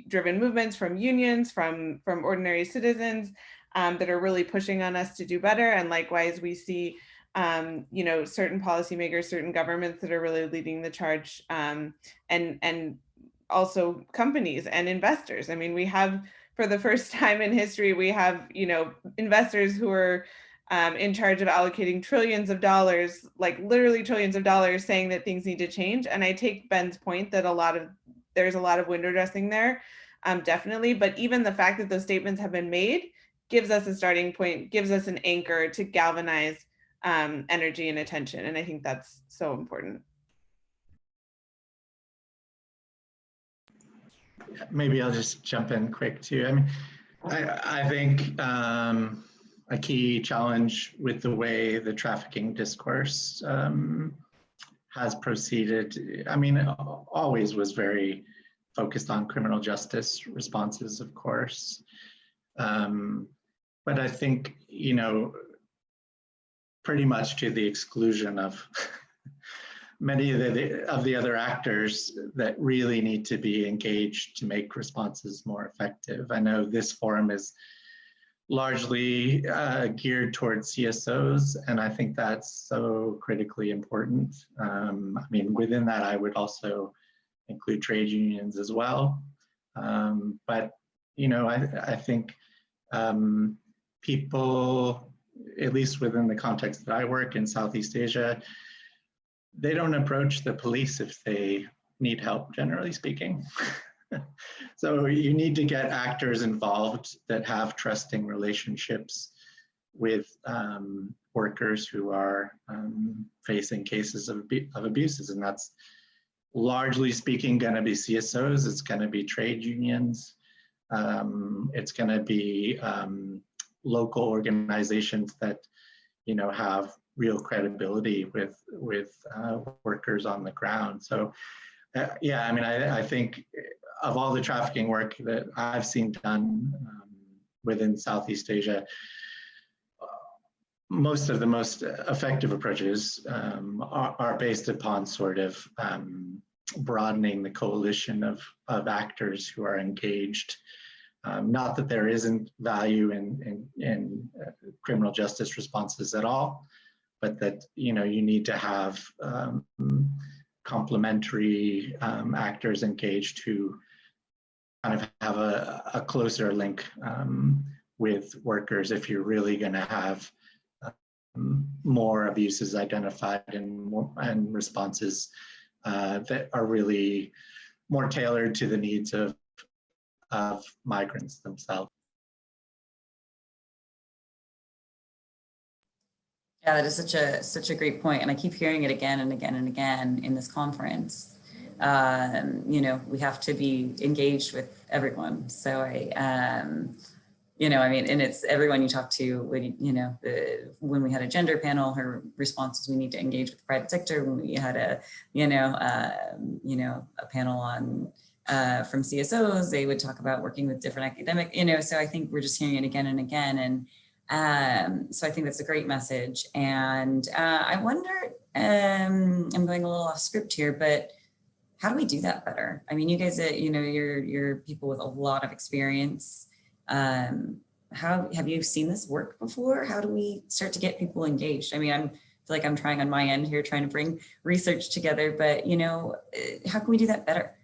driven movements from unions, from ordinary citizens that are really pushing on us to do better. And likewise, we see you know, certain policymakers, certain governments that are really leading the charge, and also companies and investors. I mean, we have, for the first time in history, we have, you know, investors who are in charge of allocating trillions of dollars, like literally trillions of dollars, saying that things need to change. And I take Ben's point that there's a lot of window dressing there, definitely. But even the fact that those statements have been made gives us a starting point, gives us an anchor to galvanize energy and attention. And I think that's so important. Maybe I'll just jump in quick too. I mean, I think a key challenge with the way the trafficking discourse has proceeded, I mean, always was very focused on criminal justice responses, of course. But I think, you know, pretty much to the exclusion of many of the other actors that really need to be engaged to make responses more effective. I know this forum is largely geared towards CSOs, and I think that's so critically important. I mean, within that, I would also include trade unions as well. But, you know, I think people, at least within the context that I work in Southeast Asia, they don't approach the police if they need help, generally speaking. So you need to get actors involved that have trusting relationships with workers who are facing cases of abuses. And that's largely speaking going to be CSOs, it's going to be trade unions, it's going to be local organizations that, you know, have real credibility with workers on the ground. So yeah, I mean, I think of all the trafficking work that I've seen done within Southeast Asia, most of the most effective approaches are based upon sort of broadening the coalition of actors who are engaged. Not that there isn't value in criminal justice responses at all, but that, you know, you need to have complementary actors engaged who kind of have a closer link with workers if you're really going to have more abuses identified and responses that are really more tailored to the needs of migrants themselves. Yeah, that is such a great point, and I keep hearing it again and again and again in this conference. You know, we have to be engaged with everyone. So you know, I mean, and it's everyone you talk to. When you know, when we had a gender panel, her response was, "We need to engage with the private sector." When we had a a panel on from CSOs, they would talk about working with different academic. You know, so I think we're just hearing it again and again, and so I think that's a great message. And I wonder, I'm going a little off script here, but how do we do that better? I mean, you guys, you know, you're people with a lot of experience. How have you seen this work before? How do we start to get people engaged? I mean, I feel like I'm trying on my end here, trying to bring research together, but, you know, how can we do that better?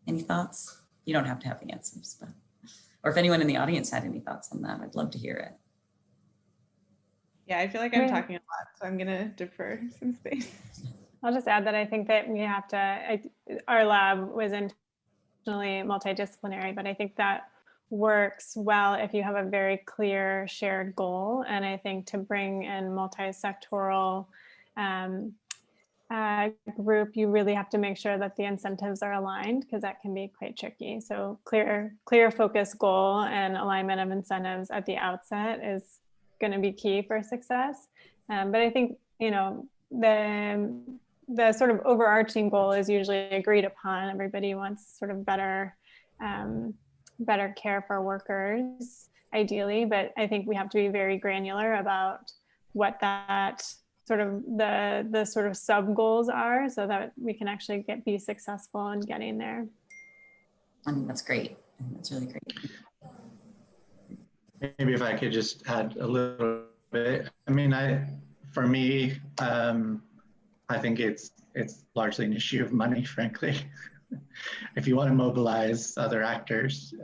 Any thoughts? You don't have to have the answers, but, or if anyone in the audience had any thoughts on that, I'd love to hear it. Yeah, I feel like I'm talking a lot, so I'm gonna defer some space. I'll just add that I think that we have to, our lab was intentionally multidisciplinary, but I think that works well if you have a very clear shared goal. And I think to bring in multi-sectoral group, you really have to make sure that the incentives are aligned, because that can be quite tricky. So clear focus goal and alignment of incentives at the outset is going to be key for success. But I think, you know, the sort of overarching goal is usually agreed upon. Everybody wants sort of better care for workers, ideally, but I think we have to be very granular about what that sort of the sort of sub goals are, so that we can actually be successful in getting there. I think that's great. I think that's really great. maybe if I could just add a little bit. I mean, for me, I think it's largely an issue of money, frankly. If you want to mobilize other actors,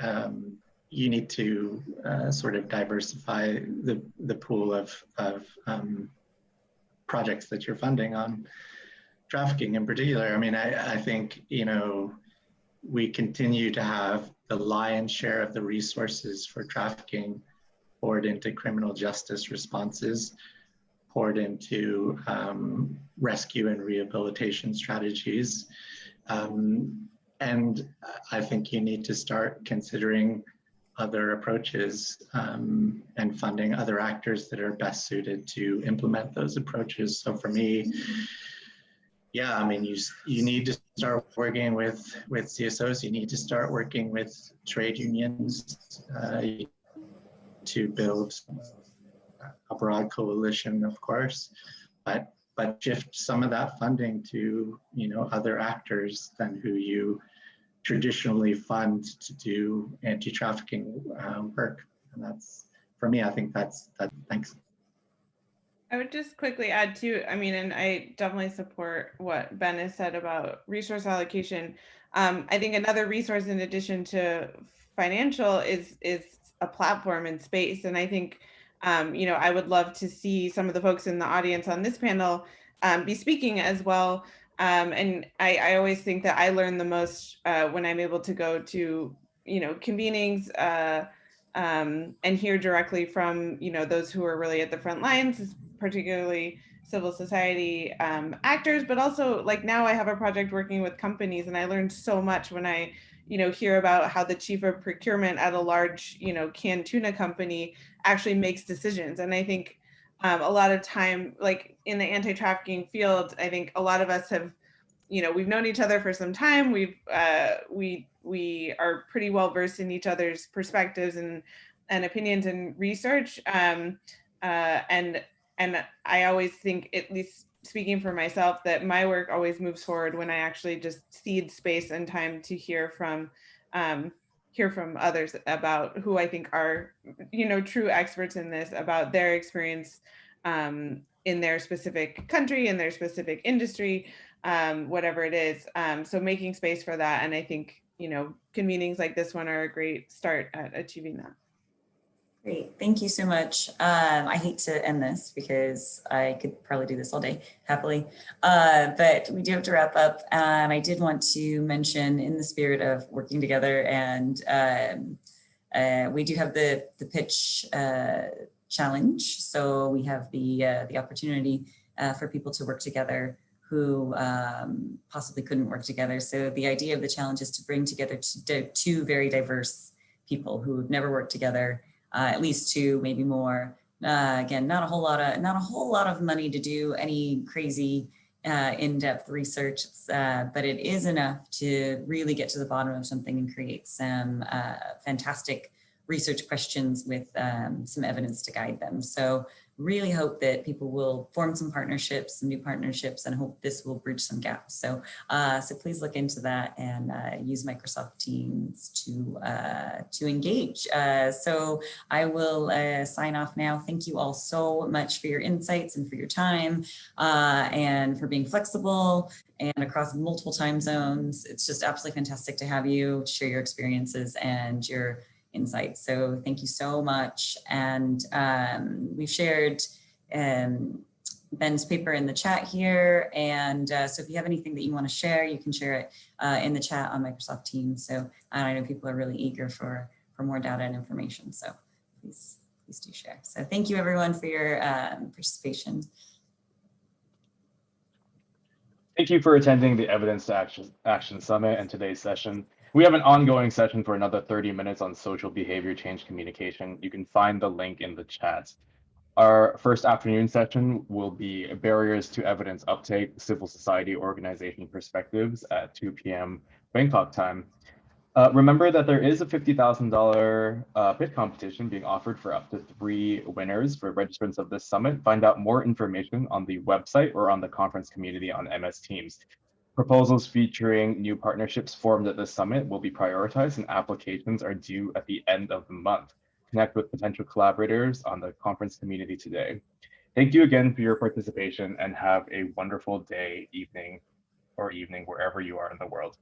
you need to sort of diversify the pool of projects that you're funding on trafficking in particular. I mean, I think, you know, we continue to have the lion's share of the resources for trafficking poured into criminal justice responses, poured into rescue and rehabilitation strategies. And I think you need to start considering other approaches and funding other actors that are best suited to implement those approaches. So for me, yeah, I mean, you need to start working with CSOs, you need to start working with trade unions to build a broad coalition, of course, but shift some of that funding to, you know, other actors than who you traditionally fund to do anti-trafficking work. And that's, for me, I think that's that. Thanks. I would just quickly add too, I mean, and I definitely support what Ben has said about resource allocation. I think another resource in addition to financial is a platform and space. And I think, you know, I would love to see some of the folks in the audience on this panel be speaking as well. And I always think that I learn the most when I'm able to go to, you know, convenings and hear directly from, you know, those who are really at the front lines, particularly civil society actors, but also like now I have a project working with companies, and I learned so much when I, you know, hear about how the chief of procurement at a large, you know, canned tuna company actually makes decisions. And I think a lot of time, like in the anti-trafficking field, I think a lot of us have, you know, we've known each other for some time. We are pretty well versed in each other's perspectives and opinions and research. And I always think, at least speaking for myself, that my work always moves forward when I actually just cede space and time to hear from others about who I think are, you know, true experts in this, about their experience in their specific country, in their specific industry, whatever it is. So making space for that. And I think, you know, convenings like this one are a great start at achieving that. Great, thank you so much. I hate to end this because I could probably do this all day happily, but we do have to wrap up. I did want to mention, in the spirit of working together, and we do have the pitch challenge. So we have the opportunity for people to work together who possibly couldn't work together. So the idea of the challenge is to bring together two very diverse people who have never worked together. At least two, maybe more. Again, not a whole lot of money to do any crazy in-depth research, but it is enough to really get to the bottom of something and create some fantastic research questions with some evidence to guide them. So really hope that people will form some partnerships, some new partnerships, and hope this will bridge some gaps. So, so please look into that and use Microsoft Teams to engage. So I will sign off now. Thank you all so much for your insights and for your time and for being flexible and across multiple time zones. It's just absolutely fantastic to have you share your experiences and your insights. So thank you so much. And we've shared Ben's paper in the chat here. And so if you have anything that you want to share, you can share it in the chat on Microsoft Teams. So I know people are really eager for more data and information. So please do share. So thank you everyone for your participation. Thank you for attending the Evidence to Action Summit and today's session. We have an ongoing session for another 30 minutes on social behavior change communication. You can find the link in the chat. Our first afternoon session will be Barriers to Evidence Uptake, Civil Society Organization Perspectives at 2 p.m. Bangkok time. Remember that there is a $50,000 bid competition being offered for up to 3 winners for registrants of this summit. Find out more information on the website or on the conference community on MS Teams. Proposals featuring new partnerships formed at this summit will be prioritized, and applications are due at the end of the month. connect with potential collaborators on the conference community today. Thank you again for your participation and have a wonderful day, evening, wherever you are in the world.